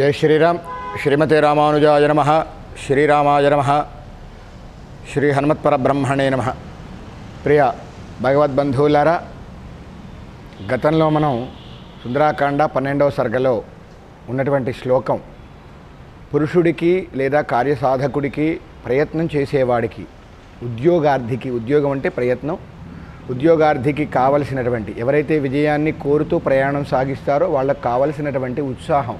जय श्रीराम। श्रीमते रामानुजाय नमः। श्रीरामाय नमः। श्री हनुमत्परब्रह्मणे नमः। प्रिय భగవద్బంధువులారా, గతంలో మనం సుందరాకాండ 12వ సర్గలో ఉన్నటువంటి శ్లోకం పురుషుడికి లేదా కార్యసాధకుడికి ప్రయత్నం చేసేవాడికి ఉద్యోగార్థికి, ఉద్యోగం అంటే ప్రయత్నం, ఉద్యోగార్థికి కావలసినటువంటి ఎవరైతే విజయాన్ని కోరుతూ ప్రయాణం సాగిస్తారో వాళ్ళకు కావలసినటువంటి ఉత్సాహం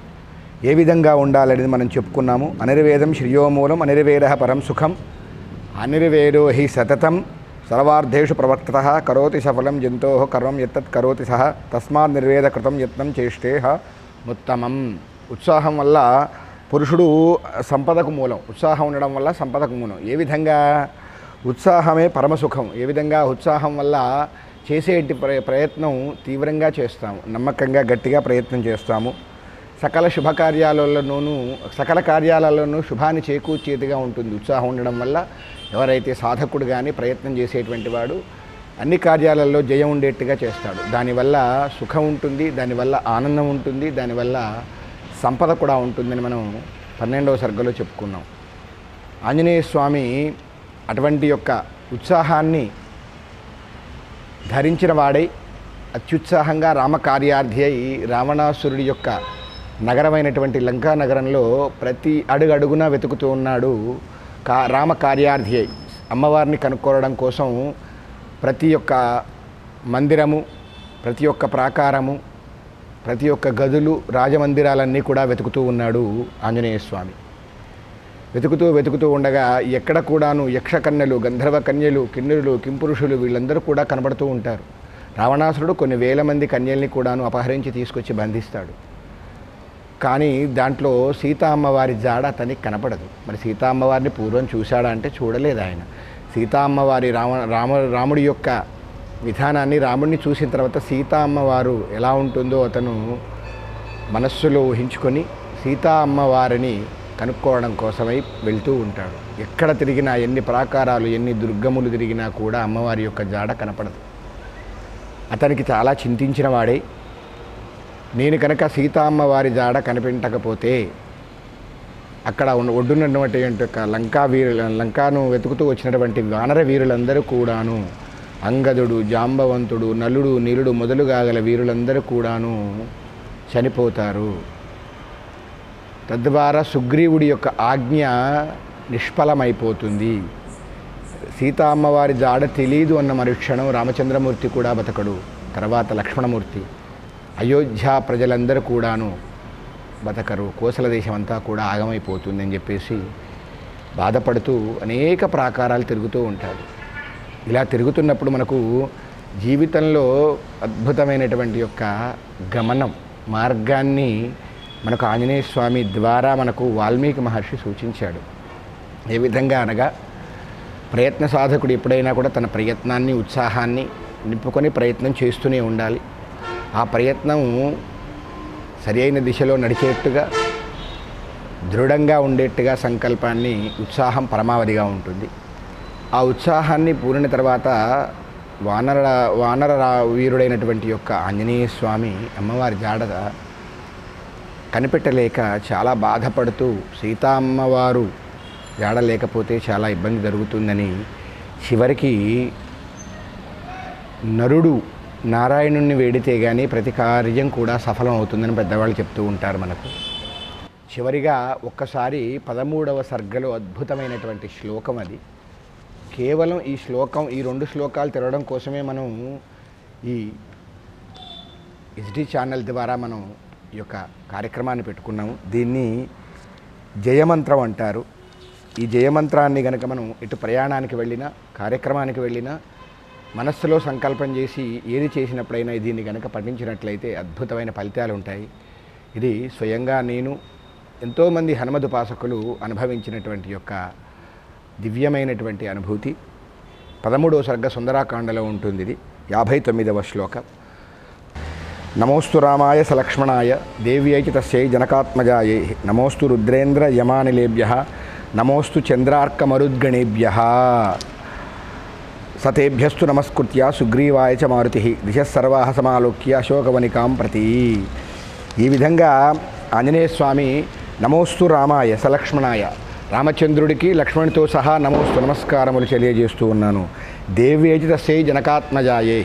ఏ విధంగా ఉండాలనేది మనం చెప్పుకున్నాము. అనిర్వేదం శ్రియోమూలం అనిర్వేదః పరం సుఖం అనిర్వేదో హి సతతం సర్వార్థేషు ప్రవర్తతః కరోతి సఫలం జంతోః కర్మం యత్తత్ కరోతి సహ తస్మాత్ నిర్వేద కృతం యత్నం చేష్టేహ ముత్తమం. ఉత్సాహం వల్ల పురుషుడు సంపదకు మూలం, ఉత్సాహం ఉండడం వల్ల సంపదకు మూలం. ఏ విధంగా? ఉత్సాహమే పరమసుఖం. ఏ విధంగా? ఉత్సాహం వల్ల చేసేటి ప్రయత్నం తీవ్రంగా చేస్తాము, నమ్మకంగా గట్టిగా ప్రయత్నం చేస్తాము. సకల శుభకార్యాలలోనూ సకల కార్యాలలోనూ శుభాన్ని చేకూర్చేదిగా ఉంటుంది ఉత్సాహం ఉండడం వల్ల. ఎవరైతే సాధకుడు కానీ ప్రయత్నం చేసేటువంటి వాడు అన్ని కార్యాలలో జయం ఉండేట్టుగా చేస్తాడు. దానివల్ల సుఖం ఉంటుంది, దానివల్ల ఆనందం ఉంటుంది, దానివల్ల సంపద కూడా ఉంటుందని మనం 12వ సర్గలో చెప్పుకున్నాం. ఆంజనేయ స్వామి అటువంటి యొక్క ఉత్సాహాన్ని ధరించిన వాడై అత్యుత్సాహంగా రామకార్యార్థి అయి రావణాసురుడి యొక్క నగరమైనటువంటి లంకా నగరంలో ప్రతి అడుగడుగునా వెతుకుతూ ఉన్నాడు. రామకార్యార్థి అయి అమ్మవారిని కనుక్కోవడం కోసం ప్రతి ఒక్క మందిరము, ప్రతి ఒక్క ప్రాకారము, ప్రతి ఒక్క గదులు, రాజమందిరాలన్నీ కూడా వెతుకుతూ ఉన్నాడు ఆంజనేయ స్వామి. వెతుకుతూ ఉండగా ఎక్కడ కూడాను యక్షకన్యలు, గంధర్వ కన్యలు, కిన్నెరులు, కింపురుషులు వీళ్ళందరూ కూడా కనబడుతూ ఉంటారు. రావణాసురుడు కొన్ని వేల మంది కన్యల్ని కూడాను అపహరించి తీసుకొచ్చి బంధిస్తాడు. కానీ దాంట్లో సీతా అమ్మవారి జాడ అతనికి కనపడదు. మరి సీతా అమ్మవారిని పూర్వం చూశాడా అంటే చూడలేదు ఆయన. సీతా అమ్మవారి రాముడి యొక్క విధానాన్ని, రాముడిని చూసిన తర్వాత సీతా అమ్మవారు ఎలా ఉంటుందో అతను మనస్సులో ఊహించుకొని సీతా అమ్మవారిని కనుక్కోవడం కోసమై వెళ్తూ ఉంటాడు. ఎక్కడ తిరిగినా, ఎన్ని ప్రాకారాలు, ఎన్ని దుర్గములు తిరిగినా కూడా అమ్మవారి యొక్క జాడ కనపడదు. అతనికి చాలా చింతించిన వాడే, నేను కనుక సీతా అమ్మవారి జాడ కనిపించకపోతే అక్కడ ఒడ్డున్నటువంటి లంకాను వెతుకుతూ వచ్చినటువంటి వానర వీరులందరూ కూడాను, అంగదుడు, జాంబవంతుడు, నలుడు, నీలుడు మొదలుగా గల వీరులందరూ కూడాను చనిపోతారు. తద్వారా సుగ్రీవుడి యొక్క ఆజ్ఞ నిష్ఫలమైపోతుంది. సీతా అమ్మవారి జాడ తెలీదు అన్న మరుక్షణం రామచంద్రమూర్తి కూడా బతకడు. తర్వాత లక్ష్మణమూర్తి, అయోధ్య ప్రజలందరూ కూడాను బతకరు, కోసల దేశం అంతా కూడా ఆగమైపోతుంది అని చెప్పేసి బాధపడుతూ అనేక ప్రాకారాలు తిరుగుతూ ఉంటాడు. ఇలా తిరుగుతున్నప్పుడు మనకు జీవితంలో అద్భుతమైనటువంటి యొక్క గమనం, మార్గాన్ని మనకు ఆంజనేయ స్వామి ద్వారా మనకు వాల్మీకి మహర్షి సూచించాడు. ఏ విధంగా అనగా, ప్రయత్న సాధకుడు ఎప్పుడైనా కూడా తన ప్రయత్నాన్ని, ఉత్సాహాన్ని నింపుకొని ప్రయత్నం చేస్తూనే ఉండాలి. ఆ ప్రయత్నం సరి అయిన దిశలో నడిచేట్టుగా, దృఢంగా ఉండేట్టుగా సంకల్పాన్ని, ఉత్సాహం పరమావధిగా ఉంటుంది. ఆ ఉత్సాహాన్ని పూరిన తర్వాత వానర వీరుడైనటువంటి యొక్క ఆంజనేయ స్వామి అమ్మవారి జాడ కనిపెట్టలేక చాలా బాధపడుతూ సీతా అమ్మవారు జాడ లేకపోతే చాలా ఇబ్బంది జరుగుతుందని చివరికి నరుడు నారాయణుణ్ణి వేడితే కానీ ప్రతి కార్యం కూడా సఫలం అవుతుందని పెద్దవాళ్ళు చెప్తూ ఉంటారు మనకు. చివరిగా ఒక్కసారి 13వ సర్గలో అద్భుతమైనటువంటి శ్లోకం అది. కేవలం ఈ శ్లోకం, ఈ 2 శ్లోకాలు తెరవడం కోసమే మనం ఈ HD ఛానల్ ద్వారా మనం ఈ యొక్క కార్యక్రమాన్ని పెట్టుకున్నాము. దీన్ని జయమంత్రం అంటారు. ఈ జయమంత్రాన్ని కనుక మనం ఇటు ప్రయాణానికి వెళ్ళినా, కార్యక్రమానికి వెళ్ళినా, మనస్సులో సంకల్పం చేసి ఏది చేసినప్పుడైనా దీన్ని కనుక పఠించినట్లయితే అద్భుతమైన ఫలితాలు ఉంటాయి. ఇది స్వయంగా నేను, ఎంతోమంది హనుమదుపాసకులు అనుభవించినటువంటి యొక్క దివ్యమైనటువంటి అనుభూతి. 13వ సర్గ సుందరాకాండలో ఉంటుంది. ఇది 59వ శ్లోకం. నమోస్తు రామాయ సలక్ష్మణాయ దేవ్యై చ తస్యై జనకాత్మజాయై నమోస్తు రుద్రేంద్ర యమానిలేభ్యః నమోస్తు చంద్రార్కమరుద్గణేభ్యః సతేభ్యస్తు నమస్కృత్య సుగ్రీవాయ చ మారుతి దిశ సర్వాహ సమాలోక్య అశోకవనికాం ప్రతి. ఈ విధంగా ఆంజనేయ స్వామి నమోస్తు రామాయ సలక్ష్మణాయ, రామచంద్రుడికి లక్ష్మణుడితో సహా నమస్కారములు తెలియజేస్తూ ఉన్నాను. దేవ్యేజితస్యై జనకాత్మజాయే,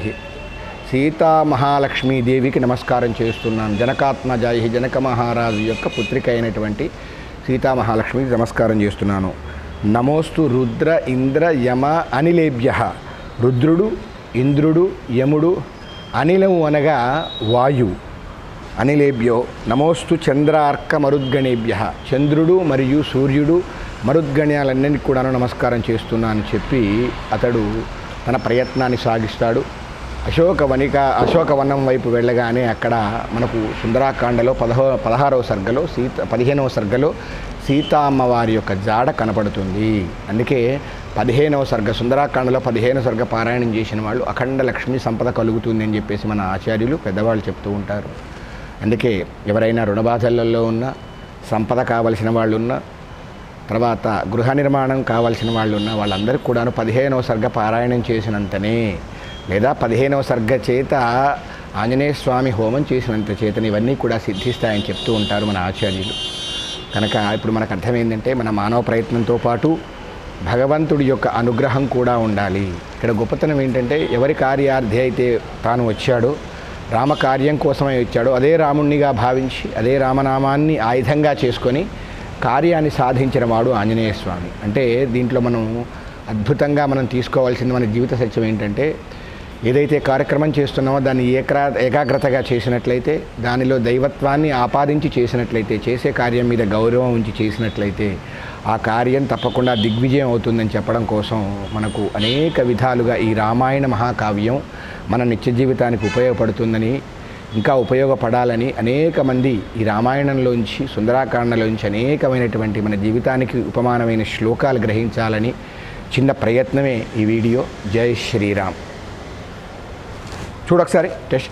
సీతా మహాలక్ష్మీదేవికి నమస్కారం చేస్తున్నాను. జనకాత్మజాయే, జనక మహారాజు యొక్క పుత్రిక అయినటువంటి సీతామహాలక్ష్మికి నమస్కారం చేస్తున్నాను. నమోస్తు రుద్ర ఇంద్ర యమ అనిలేభ్య, రుద్రుడు, ఇంద్రుడు, యముడు, అనిలము అనగా వాయు, అనిలేభ్యో నమోస్తు చంద్రార్క మరుద్గణేభ్య, చంద్రుడు మరియు సూర్యుడు మరుద్గణ్యాలన్నింటికి కూడా నమస్కారం చేస్తున్నాను చెప్పి అతడు తన ప్రయత్నాన్ని సాగిస్తాడు. అశోకవనం వైపు వెళ్ళగానే అక్కడ మనకు సుందరాకాండలో 15వ సర్గలో 15వ సర్గలో సీతా అమ్మవారి యొక్క జాడ కనపడుతుంది. అందుకే 15వ సర్గ సుందరాకాండలో 15వ సర్గ పారాయణం చేసిన వాళ్ళు అఖండ లక్ష్మీ సంపద కలుగుతుంది అని చెప్పేసి మన ఆచార్యులు పెద్దవాళ్ళు చెప్తూ ఉంటారు. అందుకే ఎవరైనా రుణబాధలలో ఉన్న, సంపద కావలసిన వాళ్ళు ఉన్న, తర్వాత గృహ నిర్మాణం కావలసిన వాళ్ళు ఉన్న వాళ్ళందరికీ కూడాను 15వ సర్గ పారాయణం చేసినంతనే, లేదా 15వ సర్గ చేత ఆంజనేయ స్వామి హోమం చేసినంత చేతని ఇవన్నీ కూడా సిద్ధిస్తాయని చెప్తూ ఉంటారు మన ఆచార్యులు. కనుక ఇప్పుడు మనకు అర్థమైందంటే మన మానవ ప్రయత్నంతో పాటు భగవంతుడి యొక్క అనుగ్రహం కూడా ఉండాలి. ఇక్కడ గొప్పతనం ఏంటంటే ఎవరి కార్యార్థి అయితే తాను వచ్చాడో, రామకార్యం కోసమే వచ్చాడో అదే రాముణ్ణిగా భావించి అదే రామనామాన్ని ఆయుధంగా చేసుకొని కార్యాన్ని సాధించిన వాడు ఆంజనేయ స్వామి. అంటే దీంట్లో మనం అద్భుతంగా మనం తీసుకోవాల్సింది మన జీవిత సత్యం ఏంటంటే, ఏదైతే కార్యక్రమం చేస్తున్నామో దాన్ని ఏకాగ్రతగా చేసినట్లయితే, దానిలో దైవత్వాన్ని ఆపాదించి చేసినట్లయితే, చేసే కార్యం మీద గౌరవం ఉంచి చేసినట్లయితే ఆ కార్యం తప్పకుండా దిగ్విజయం అవుతుందని చెప్పడం కోసం మనకు అనేక విధాలుగా ఈ రామాయణ మహాకావ్యం మన నిత్య జీవితానికి ఉపయోగపడుతుందని, ఇంకా ఉపయోగపడాలని అనేక మంది ఈ రామాయణంలోంచి సుందరాకాండలోంచి అనేకమైనటువంటి మన జీవితానికి ఉపమానమైన శ్లోకాలు గ్రహించాలని చిన్న ప్రయత్నమే ఈ వీడియో. జై శ్రీరామ్. చూడొకసారి టెస్ట్.